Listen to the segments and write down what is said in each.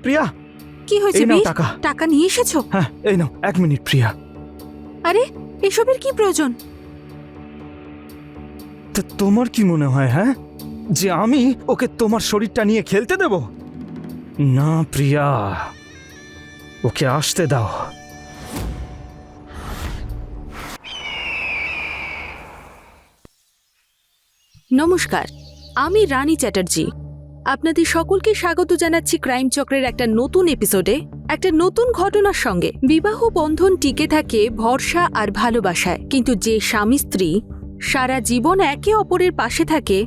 প্রিয়া, কি হয়েছে? এই নাও বীর, টাকা। টাকা নিয়ে এসেছো? হ্যাঁ, এই নাও, 1 মিনিট প্রিয়া। আরে এসবের কি প্রয়োজন? তো তোমার কি মনে হয়, হ্যাঁ, যে আমি ওকে তোমার শরীরটা নিয়ে খেলতে দেব? না প্রিয়া, ওকে আসতে দাও। নমস্কার, আমি রানী চ্যাটার্জি। আপনাদের সকলকে স্বাগত জানাচ্ছি ক্রাইম চক্রের একটা নতুন এপিসোডে, একটা নতুন ঘটনার সঙ্গে। বিবাহ বন্ধন টিকে থাকে ভরসা আর ভালোবাসায়, কিন্তু যে স্বামী স্ত্রী সারা জীবন একে অপরের পাশে থাকে,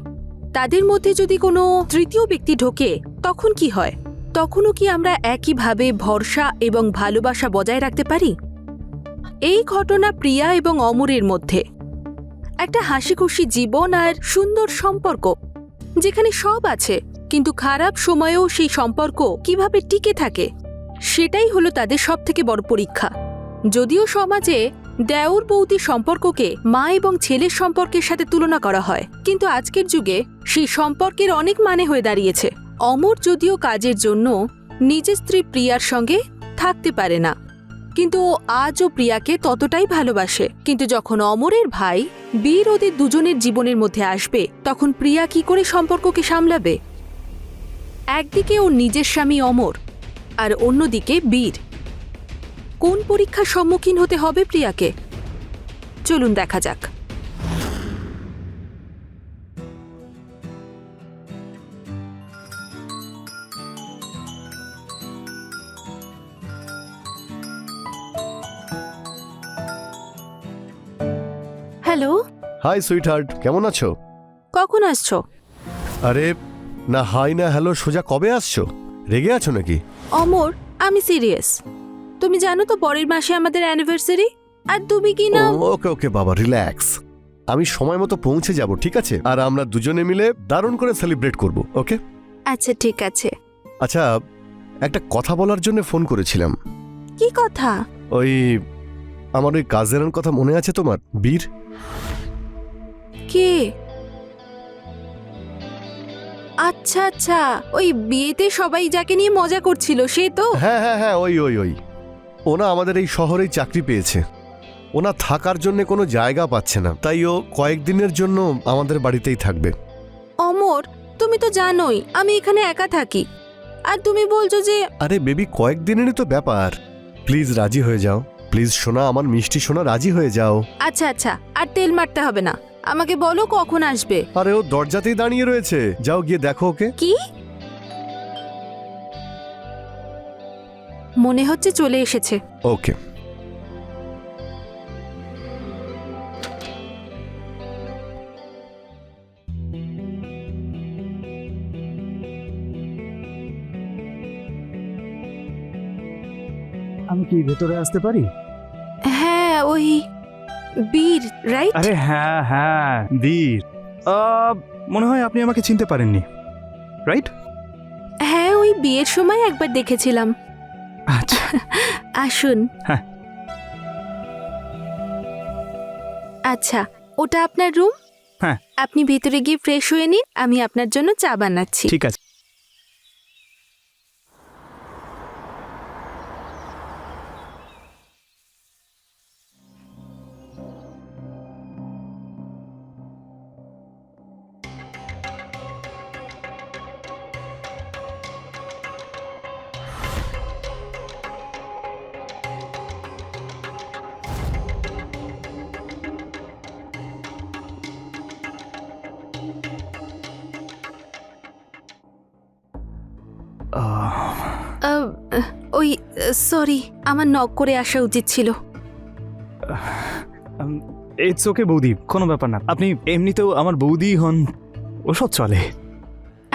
তাদের মধ্যে যদি কোনো তৃতীয় ব্যক্তি ঢোকে, তখন কি হয়? তখনও কি আমরা একইভাবে ভরসা এবং ভালোবাসা বজায় রাখতে পারি? এই ঘটনা প্রিয়া এবং অমরের মধ্যে। একটা হাসিখুশি জীবন আর সুন্দর সম্পর্ক, যেখানে সব আছে, কিন্তু খারাপ সময়েও সেই সম্পর্ক কিভাবে টিকে থাকে, সেটাই হলো তাদের সবথেকে বড় পরীক্ষা। যদিও সমাজে দেওর বৌদি সম্পর্ককে মা এবং ছেলের সম্পর্কের সাথে তুলনা করা হয়, কিন্তু আজকের যুগে সেই সম্পর্কের অনেক মানে হয়ে দাঁড়িয়েছে। অমর যদিও কাজের জন্য নিজের স্ত্রী প্রিয়ার সঙ্গে থাকতে পারে না, কিন্তু ও আজও প্রিয়াকে ততটাই ভালোবাসে। কিন্তু যখন অমরের ভাই বীর ওদের দুজনের জীবনের মধ্যে আসবে, তখন প্রিয়া কি করে সম্পর্ককে সামলাবে? একদিকে ওর নিজের স্বামী অমর, আর অন্যদিকে বীর। কোন পরীক্ষার সম্মুখীন হতে হবে প্রিয়াকে? চলুন দেখা যাক। হ্যালো, হাই সুইটহার্ট, কেমন আছো? কখন আসছো? আরে না, হাই না হ্যালো, সোজা কবে আসছো? রেগে আছো নাকি? অমর, আমি সিরিয়াস। তুমি জানো তো পরের মাসে আমাদের অ্যানিভার্সারি, আর তুমি কি না? ওকে ওকে বাবা, রিল্যাক্স। আমি সময় মতো পৌঁছে যাব, ঠিক আছে? আর আমরা দুজনে মিলে দারুণ করে সেলিব্রেট করব, ওকে? আচ্ছা ঠিক আছে। আচ্ছা, একটা কথা বলার জন্য ফোন করেছিলাম। কি কথা? ওই আমার ওই কাজের কথা মনে আছে তোমার, বীর? কে? আচ্ছা আচ্ছা, ওই বিয়েতে সবাই যাকে নিয়ে মজা করছিল, সে তো? হ্যাঁ হ্যাঁ হ্যাঁ, ওই ওই ওই। ওনা আমাদের এই শহরেই চাকরি পেয়েছে। ওনা থাকার জন্য কোনো জায়গা পাচ্ছে না, তাই ও কয়েকদিনের জন্য আমাদের বাড়িতেই থাকবে। অমর, তুমি তো জানোই আমি এখানে একা থাকি, আর তুমি বলছো যে... আরে বেবি, কয়েকদিনেরই তো ব্যাপার। প্লিজ রাজি হয়ে যাও, প্লিজ সোনা, আমার মিষ্টি সোনা, রাজি হয়ে যাও। আচ্ছা আচ্ছা, আর তেল মারতে হবে না, আমাকে বলো কখন আসবে। আরে ও দরজাতেই দাঁড়িয়ে রয়েছে, যাও গিয়ে দেখো ওকে। কি? মনে হচ্ছে চলে এসেছে। ওকে। আমি কি ভেতরে আসতে পারি? হ্যাঁ, ওই বীর, রাইট? আরে হ্যাঁ হ্যাঁ, বীর। মনে হয় আপনি আমাকে চিনতে পারেননি, রাইট? হ্যাঁ, ওই বিয়ের সময় একবার দেখেছিলাম। আচ্ছা। আসুন। হ্যাঁ। আচ্ছা, ওটা আপনার রুম? হ্যাঁ। আপনি ভেতরে গিয়ে ফ্রেশ হয়ে নিন, আমি আপনার জন্য চা বানাচ্ছি। ঠিক আছে। ওই সরি, আমার নক করে আসা উচিত ছিল। ইটস ওকে বৌদি, কোনো ব্যাপার না। আপনি এমনিতেও আমার বৌদি হন, ওসব চলে।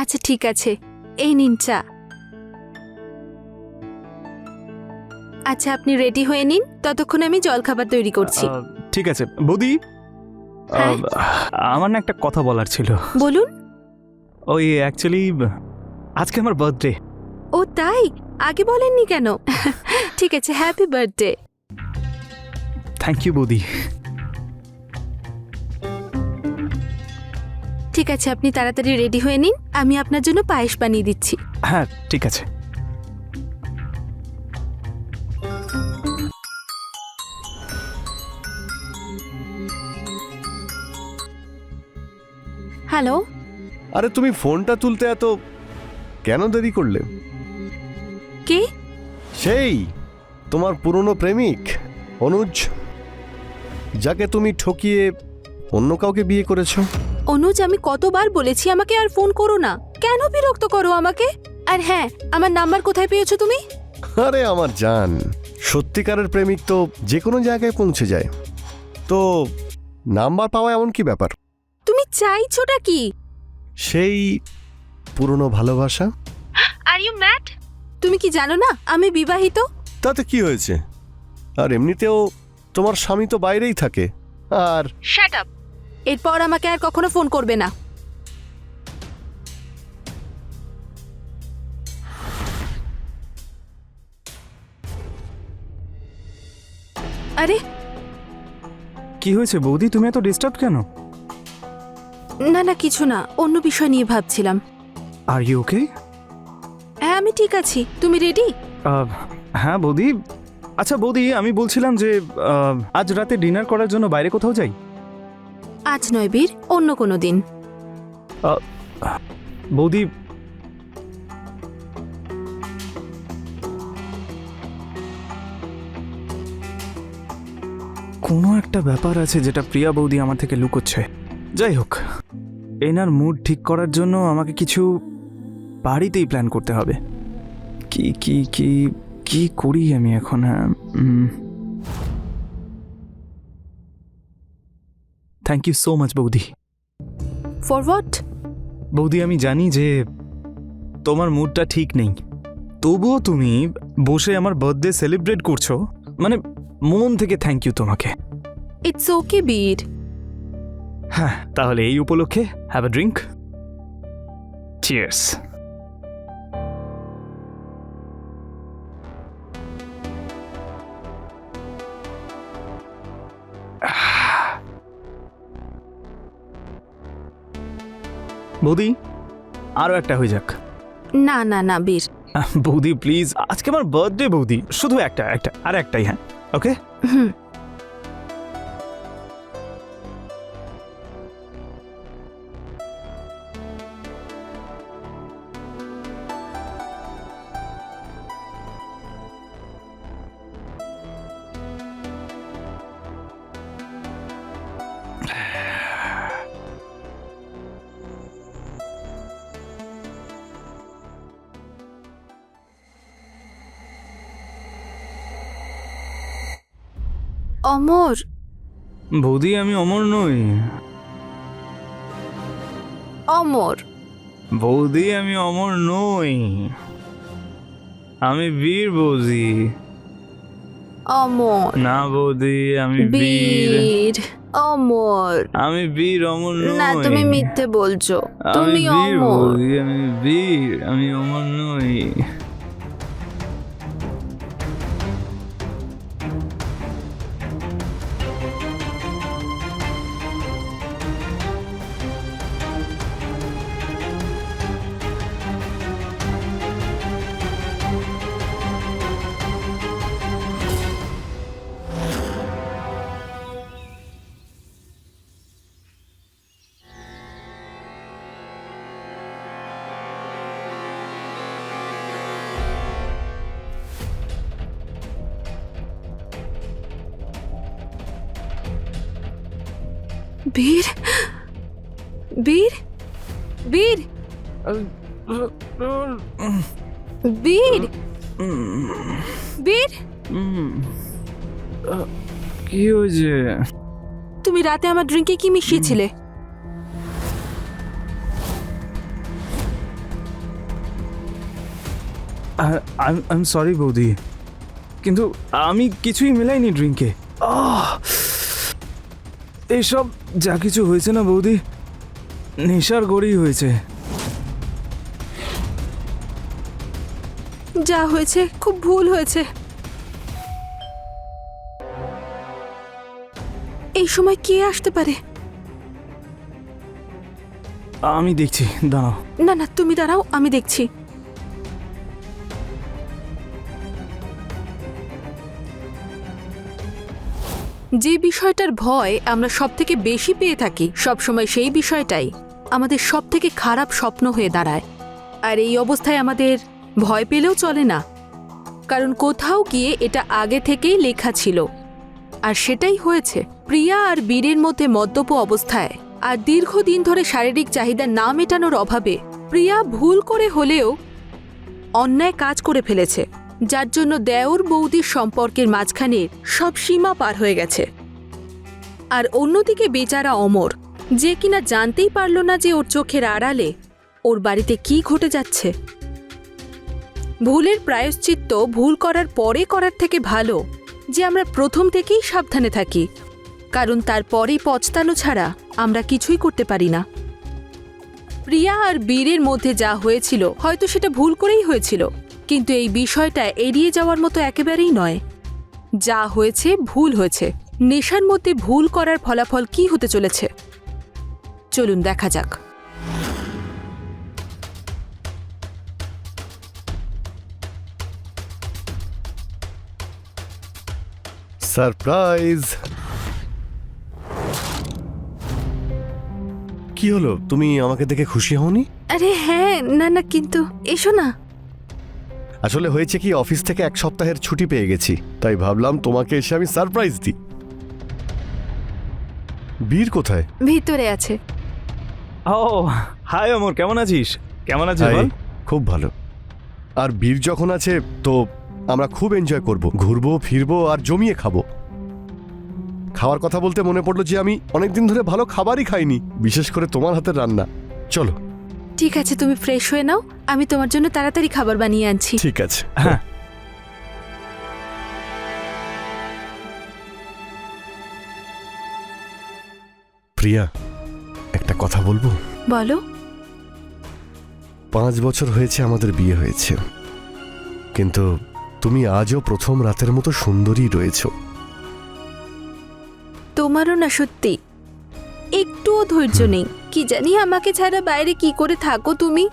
আচ্ছা ঠিক আছে, এই নিন চা। আচ্ছা, আপনি রেডি হয়ে নিন, ততক্ষণ আমি জলখাবার তৈরি করছি। ঠিক আছে বৌদি। হ্যাঁ? আমার না একটা কথা বলার ছিল। বলুন। ওই অ্যাকচুয়ালি আজকে আমার বার্থডে। ও তাই? আগে বলেননি কেন? ঠিক আছে, হ্যাপি বার্থডে। থ্যাংক ইউ বৌদি। ঠিক আছে, আপনি তাড়াতাড়ি রেডি হয়ে নিন, আমি আপনার জন্য পায়েস বানিয়ে দিচ্ছি। হ্যাঁ ঠিক আছে। হ্যালো। আরে তুমি ফোনটা তুলতে এত কেন দেরি করলে? কে? সেই তোমার পুরনো প্রেমিক অনুজ, যাকে তুমি ঠকিয়ে অন্য কাউকে বিয়ে করেছো। অনুজ, আমি কতবার বলেছি আমাকে আর ফোন করো না, কেন বিরক্ত করো আমাকে? আর হ্যাঁ, আমার নাম্বার কোথায় পেয়েছো তুমি? আরে আমার জান, সত্যিকারের প্রেমিক তো যে কোনো জায়গায় পৌঁছে যায়, তো নাম্বার পাওয়া এমন কি ব্যাপার? তুমি চাইছোটা কি? সেই পুরনো ভালোবাসা। Are you mad? তুমি কি জানো না আমি বিবাহিত? তাতে কি হয়েছে? আর এমনিতেও তোমার স্বামী তো বাইরেই থাকে। আর শাট আপ। এরপর আমাকে আর কখনো ফোন করবে না। আরে কি হয়েছে বৌদি, তুমি এত ডিস্টার্ব কেন? না না, কিছু না, অন্য বিষয় নিয়ে ভাবছিলাম। Are you okay? হ্যাঁ, আমি ঠিক আছি। তুমি রেডি? হ্যাঁ বৌদি। আচ্ছা বৌদি, আমি বলছিলাম যে আজ রাতে ডিনার করার জন্য বাইরে কোথাও যাই। আজ নয় বীর, অন্য কোনো দিন। বৌদি, কোনো একটা ব্যাপার আছে যেটা প্রিয়া বৌদি আমার থেকে লুকোচ্ছে। যাই হোক, এনার মুড ঠিক করার জন্য আমাকে কিছু বাড়িতেই প্ল্যান করতে হবে। কি কি কি কি করি আমি এখন? হ্যাঁ, থ্যাংক ইউ সো মাচ বৌদি। For what? বৌদি, আমি জানি যে তোমার মুডটা ঠিক নেই, তবুও তুমি বসে আমার বার্থডে সেলিব্রেট করছো, মানে মন থেকে থ্যাংক ইউ তোমাকে। ইটস ওকে বীর। হ্যাঁ, তাহলে এই উপলক্ষে হ্যাভ আ ড্রিঙ্ক। চিয়ার্স। বৌদি, আরো একটা হয়ে যাক। না না না বীর। বৌদি প্লিজ, আজকে আমার বার্থডে বৌদি, শুধু একটা একটা আর একটাই। হ্যাঁ, ওকে। হুম। অমর। বৌদি, আমি অমর নই। অমর। বৌদি, আমি অমর নই, আমি বীর বৌদি। অমর না বৌদি, আমি বীর। বীর। অমর। আমি বীর, অমর নই। না, তুমি মিথ্যে বলছো। আমি তুমি বীর অমর। বৌদি, আমি বীর, আমি অমর নই। বীর। বীর। বীর। বীর। বীর। কি হয়েছে? তুমি রাতে আমার ড্রিঙ্কে কি মিশিয়েছিলে? আই এম সরি বৌদি, কিন্তু আমি কিছুই মেলাইনি ড্রিঙ্কে। এসব যা কিছু হয়েছে না বৌদি, নেশার গড়েই হয়েছে। যা হয়েছে খুব ভুল হয়েছে। এই সময় কে আসতে পারে? আমি দেখছি, দাঁড়াও। না না, তুমি দাঁড়াও, আমি দেখছি। যে বিষয়টার ভয় আমরা সব থেকে বেশি পেয়ে থাকি সবসময় সেই বিষয়টাই, আমাদের সব থেকে খারাপ স্বপ্ন হয়ে দাঁড়ায়। আর এই অবস্থায় আমাদের ভয় পেলেও চলে না, কারণ কোথাও গিয়ে এটা আগে থেকেই লেখা ছিল। আর সেটাই হয়েছে। প্রিয়া আর বীরের মধ্যে মদ্যপ অবস্থায় আর দীর্ঘদিন ধরে শারীরিক চাহিদা না মেটানোর অভাবে প্রিয়া ভুল করে হলেও অন্যায় কাজ করে ফেলেছে, যার জন্য দেওর বৌদির সম্পর্কের মাঝখানে সব সীমা পার হয়ে গেছে। আর অন্যদিকে বেচারা অমর, যে কিনা জানতেই পারল না যে ওর চোখের আড়ালে ওর বাড়িতে কি ঘটে যাচ্ছে। ভুলের প্রায়শ্চিত্ত ভুল করার পরে করার থেকে ভালো যে আমরা প্রথম থেকেই সাবধানে থাকি, কারণ তারপরেই পচতানো ছাড়া আমরা কিছুই করতে পারি না। প্রিয়া আর বীরের মধ্যে যা হয়েছিল হয়তো সেটা ভুল করেই হয়েছিল, কিন্তু এই বিষয়টা এড়িয়ে যাওয়ার মতো একেবারেই নয়। যা হয়েছে ভুল হয়েছে। নেশার মধ্যে ভুল করার ফলাফল কি হতে চলেছে চলুন দেখা যাক। সারপ্রাইজ! কি হলো, তুমি আমাকে দেখে খুশি হওনি? আরে হ্যাঁ, না না, কিন্তু এসো না। আসলে হয়েছে কি, অফিস থেকে 1 সপ্তাহের ছুটি পেয়ে গেছি, তাই ভাবলাম তোমাকে এসে আমি সারপ্রাইজ দিই। বীর কোথায়? ভিতরে আছে। ও হাই অমর, কেমন আছিস? কেমন আছিস হাই, বল? খুব ভালো। আর বীর যখন আছে তো আমরা খুব এনজয় করব, ঘুরবো ফিরবো আর জমিয়ে খাবো। খাওয়ার কথা বলতে মনে পড়লো যে আমি অনেকদিন ধরে ভালো খাবারই খাইনি, বিশেষ করে তোমার হাতের রান্না। চলো। ঠিক আছে, তুমি ফ্রেশ হয়ে নাও, আমি তোমার জন্য তাড়াতাড়ি খাবার বানিয়ে আনছি। ঠিক আছে। হ্যাঁ। প্রিয়া, একটা কথা বলবো? বলো। 5 বছর হয়েছে আমাদের বিয়ে হয়েছে, কিন্তু তুমি আজও প্রথম রাতের মতো সুন্দরী রয়েছো। তোমারও না সত্যি একটুও ধৈর্য নেই। কি জানি আমাকে ছাড়া বাইরে কি করে থাকো তুমি।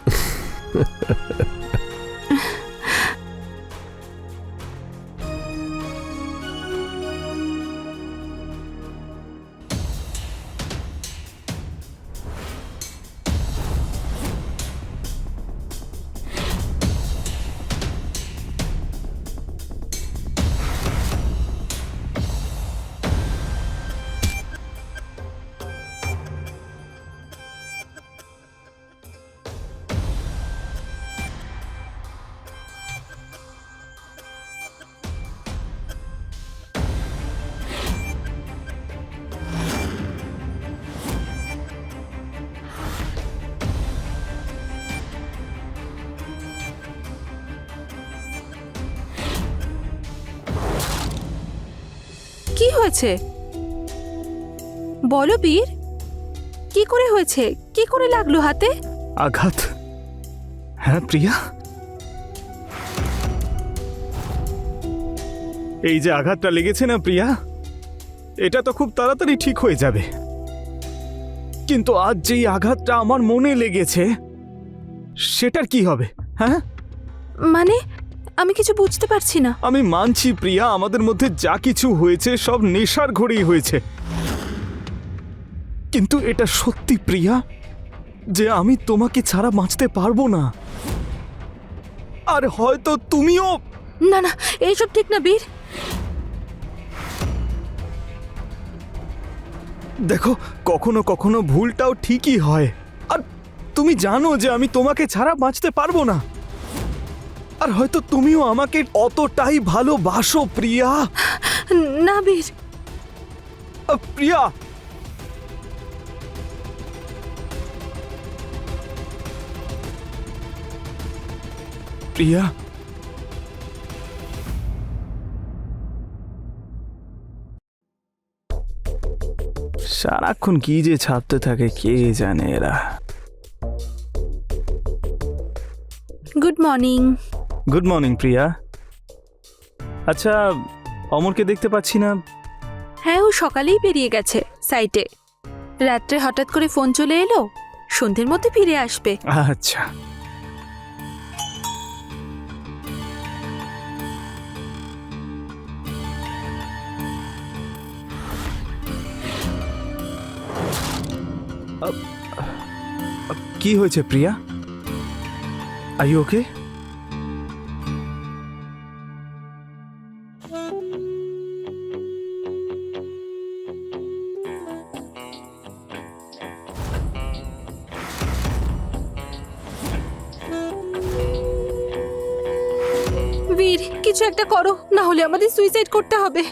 কি হয়েছে বলো বীর, কি করে হয়েছে? কি করে লাগলো হাতে? আঘাত? হ্যাঁ প্রিয়া, এই যে আঘাতটা লেগেছে না প্রিয়া, এটা তো খুব তাড়াতাড়ি ঠিক হয়ে যাবে। কিন্তু আজ যেই আঘাতটা আমার মনে লেগেছে সেটার কি হবে? হ্যাঁ, মানে আমি কিছু বুঝতে পারছি না। আমি মানছি প্রিয়া, আমাদের মধ্যে যা কিছু হয়েছে সব নেশার ঘরেই হয়েছে, কিন্তু এটা সত্যি প্রিয়া যে আমি তোমাকে ছাড়া বাঁচতে পারবো না। আর হয়তো তুমিও। না না, এইসব ঠিক না বীর। দেখো, কখনো কখনো ভুলটাও ঠিকই হয়। আর তুমি জানো যে আমি তোমাকে ছাড়া বাঁচতে পারবো না। আর হয়তো তুমিও আমাকে অতটাই ভালোবাসো প্রিয়া। না বীর। প্রিয়া, প্রিয়া, সারাক্ষণ কি যে ছাপতে থাকে কে জানে এরা। Good morning. গুড মর্নিং প্রিয়া। আচ্ছা, অমরকে দেখতে পাচ্ছি না। হ্যাঁ, ও সকালেই বেরিয়ে গেছে সাইটে। রাত্রে হঠাৎ করে ফোন চলে এলো, সন্ধ্যের মধ্যে ফিরে আসবে। আচ্ছা, কি হয়েছে প্রিয়া? আর ইউ ওকে? বীর, কিছু একটা করো, না হলে আমাদের সুইসাইড করতে হবে।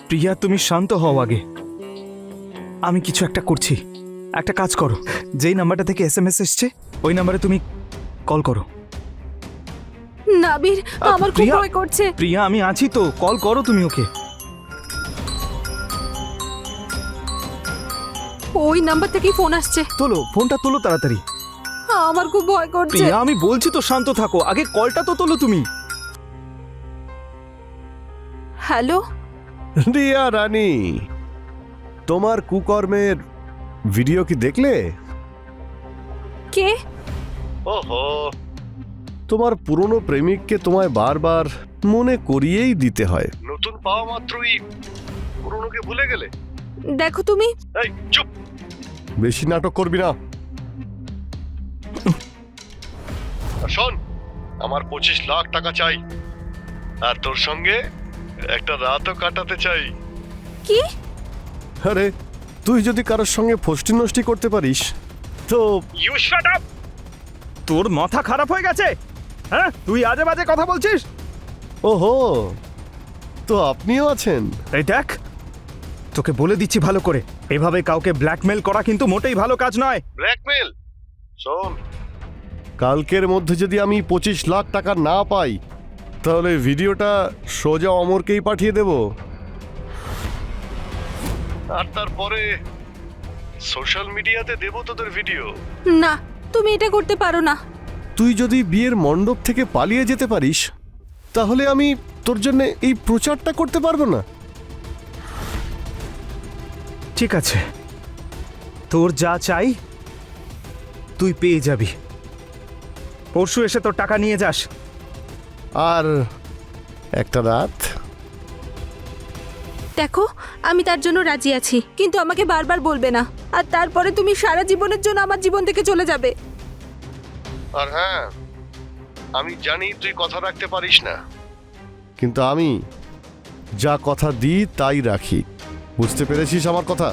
প্রিয়া তুমি শান্ত হও আগে। আমি কিছু একটা করছি। একটা কাজ করো, যেই নাম্বারটা থেকে এসএমএস এসছে ওই নাম্বারে তুমি কল করো। না বীর, আমার খুব প্রিয়া। ভয় করছে। প্রিয়া আমি আছি তো, কল করো তুমি ওকে। ওই নাম্বার থেকেই ফোন আসছে। তোলো ফোনটা, তোলো তাড়াতাড়ি। আমার খুব ভয় করছে। প্রিয়া আমি বলছি তো শান্ত থাকো, আগে কলটা তো তোলো তুমি। হ্যালো, রিয়া রানী, তোমার কুকর্মের ভিডিও কি দেখলে? কে? ওহো, তোমার পুরনো প্রেমিককে তোমায় বারবার মনে করিয়েই দিতে হয়। নতুন পাওয়া মাত্রই পুরনোকে ভুলে গেলে? দেখো তুমি। এই চুপ, বেশি নাটক করবি না। আর শোন, আমার 25 লাখ টাকা চাই, আর তোর সঙ্গে একটা রাতও কাটাতে চাই। কি? আরে তুই যদি কারোর সঙ্গে ফষ্টি নষ্টি করতে পারিস তো। You shut up! তোর মাথা খারাপ হয়ে গেছে? হ্যাঁ, তুই আজে বাজে কথা বলছিস। ওহো, তো আপনিও আছেন? এই দেখ, তোকে বলে দিচ্ছি ভালো করে, এভাবে কাউকে ব্ল্যাকমেল করা কিন্তু মোটেই ভালো কাজ নয়। ব্ল্যাকমেল? শোন, কালকের মধ্যে যদি আমি 25 লাখ টাকা না পাই তাহলে ভিডিওটা সোজা অমরকেই পাঠিয়ে দেব, আর তারপরে সোশ্যাল মিডিয়াতে দেব তোদের ভিডিও। না, তুমি এটা করতে পারো না। তুই যদি বিয়ের মণ্ডপ থেকে পালিয়ে যেতে পারিস তাহলে আমি তোর জন্য এই প্রচারটা করতে পারবো না। ঠিক আছে, তোর যা চাই তুই পেয়ে যাবি। পরশু এসে তোর টাকা নিয়ে যাস। আর একটা রাত? দেখো, আমি তার জন্য রাজি আছি, কিন্তু আমাকে বারবার বলবে না, আর তারপরে তুমি সারা জীবনের জন্য আমার জীবন থেকে চলে যাবে। আর হ্যাঁ, আমি জানি তুই কথা রাখতে পারিস না, কিন্তু আমি যা কথা দিই তাই রাখি। বুঝতে পেরেছিস আমার কথা?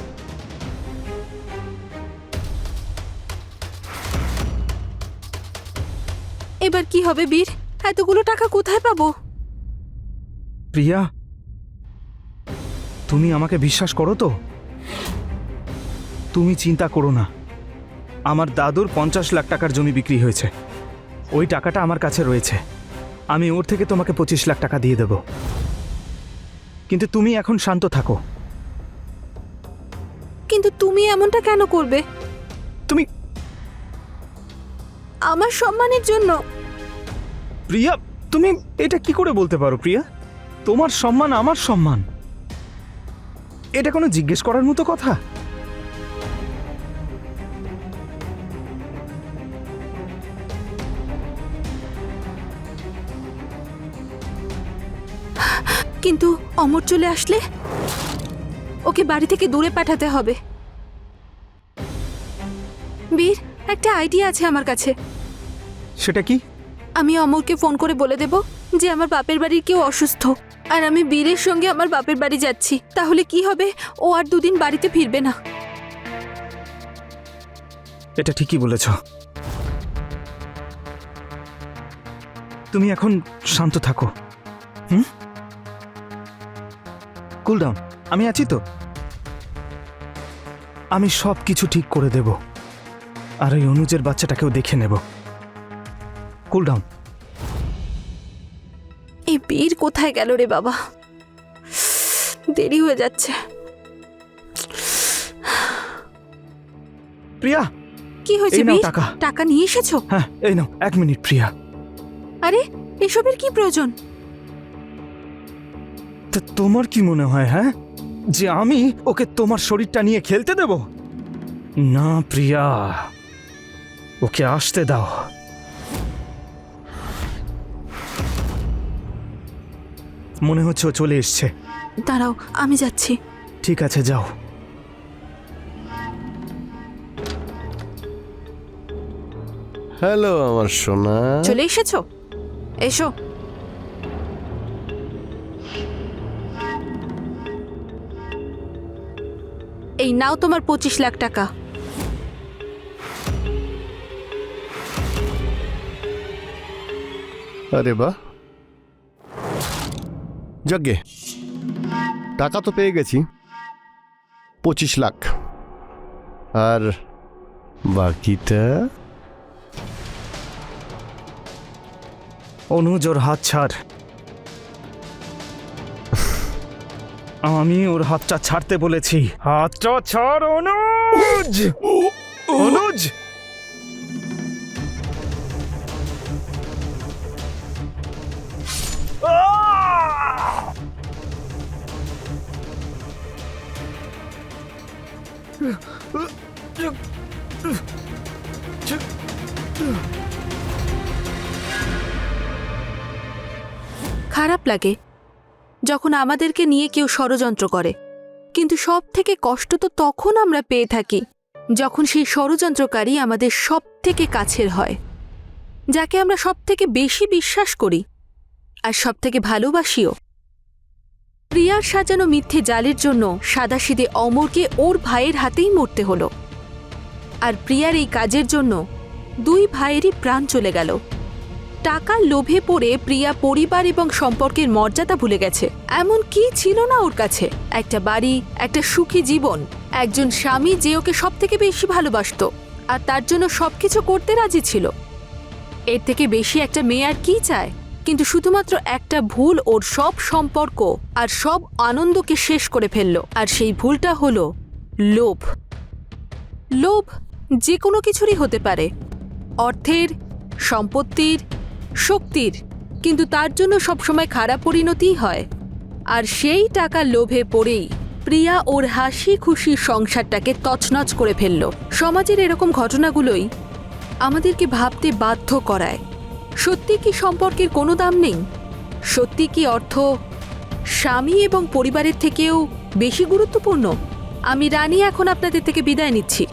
এবার কি হবে বীর? এতগুলো টাকা কোথায় পাবো? প্রিয়া, তুমি আমাকে বিশ্বাস করো তো? তুমি চিন্তা করো না, আমার দাদুর 50 লাখ টাকার জমি বিক্রি হয়েছে, ওই টাকাটা আমার কাছে রয়েছে। আমি ওর থেকে তোমাকে 25 লাখ টাকা দিয়ে দেব, কিন্তু তুমি এখন শান্ত থাকো। কিন্তু তুমি এমনটা কেন করবে? তুমি আমার সম্মানের জন্য? প্রিয়া, তুমি এটা কি করে বলতে পারো? প্রিয়া, তোমার সম্মান আমার সম্মান, এটা কোনো জিজ্ঞেস করার মতো কথা? কিন্তু অমর চলে আসলে ওকে বাড়ি থেকে দূরে পাঠাতে হবে। বীর, একটা আইডিয়া আছে আমার কাছে। সেটা কি? আমি অমরকে ফোন করে বলে দেব যে আমার বাপের বাড়ির কেউ অসুস্থ, আর আমি বীরের সঙ্গে আমার বাপের বাড়ি যাচ্ছি। তাহলে কি হবে, ও আর 2 দিন বাড়িতে ফিরবে না। এটা ঠিকই বলেছ। তুমি এখন শান্ত থাকো। কুল ডাউন, আমি আছি তো। আমি সব কিছু ঠিক করে দেব, আর ওই অনুজের বাচ্চাটাকেও দেখে নেব। Cool down. এই বীর কোথায় গেল রে বাবা? দেরি হয়ে যাচ্ছে। প্রিয়া, কি হয়েছে এই নাও বীর? টাকা। টাকা নিয়ে এসেছো? হ্যাঁ, এই নাও। 1 মিনিট প্রিয়া। আরে, এসবের কি প্রয়োজন? তা তোমার কি মনে হয়, হ্যাঁ, যে আমি ওকে তোমার শরীরটা নিয়ে খেলতে দেব? না প্রিয়া, ওকে আসতে দাও। মনে হচ্ছে ও চলে এসছে। দাঁড়াও, আমি যাচ্ছি। ঠিক আছে, যাও। হ্যালো আমার সোনা। চলে এসেছো? এসো। এই নাও তোমার 25 লাখ টাকা। আরে বাহ, যাকগে, টাকা তো পেয়ে গেছি, 25 লাখ। আর বাকিটা? অনুজ, ওর হাত ছাড়। আমি ওর হাতটা ছাড়তে বলেছি। হাতটা ছাড় অনুজ। অনুজ, খারাপ লাগে যখন আমাদেরকে নিয়ে কেউ ষড়যন্ত্র করে, কিন্তু সব থেকে কষ্ট তো তখন আমরা পেয়ে থাকি যখন সেই ষড়যন্ত্রকারী আমাদের সব থেকে কাছের হয়, যাকে আমরা সব থেকে বেশি বিশ্বাস করি আর সব থেকে ভালোবাসিও। প্রিয়ার সাজানো মিথ্যে জালের জন্য সাদাসিধে অমরকে ওর ভাইয়ের হাতেই মরতে হলো, আর প্রিয়ার এই কাজের জন্য 2 ভাইয়েরই প্রাণ চলে গেল। টাকার লোভে পড়ে প্রিয়া পরিবার এবং সম্পর্কের মর্যাদা ভুলে গেছে। এমন কি ছিল না ওর কাছে? একটা বাড়ি, একটা সুখী জীবন, একজন স্বামী যে ওকে সব থেকে বেশি ভালোবাসতো আর তার জন্য সবকিছু করতে রাজি ছিল। এর থেকে বেশি একটা মেয়ে আর কি চায়? কিন্তু শুধুমাত্র একটা ভুল ওর সব সম্পর্ক আর সব আনন্দকে শেষ করে ফেলল, আর সেই ভুলটা হলো লোভ। লোভ যে কোনো কিছুরই হতে পারে, অর্থের, সম্পত্তির, শক্তির, কিন্তু তার জন্য সবসময় খারাপ পরিণতিই হয়। আর সেই টাকার লোভে পড়েই প্রিয়া ওর হাসি খুশি সংসারটাকে তছনছ করে ফেলল। সমাজের এরকম ঘটনাগুলোই আমাদেরকে ভাবতে বাধ্য করায়, সত্যি কি সম্পর্কের কোনো দাম নেই? সত্যি কি অর্থ স্বামী এবং পরিবারের থেকেও বেশি গুরুত্বপূর্ণ? আমি রানী এখন আপনাদের থেকে বিদায় নিচ্ছি।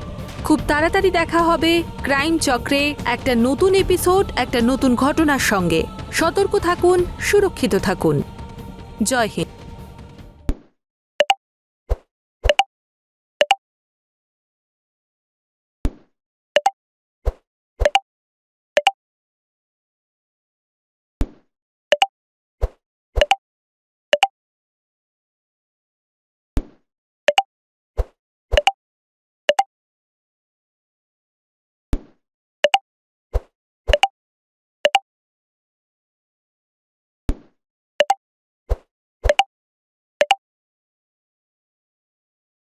খুব তাড়াতাড়ি দেখা হবে ক্রাইম চক্রে একটা নতুন এপিসোড, একটা নতুন ঘটনার সঙ্গে। সতর্ক থাকুন, সুরক্ষিত থাকুন। জয় হিন্দ।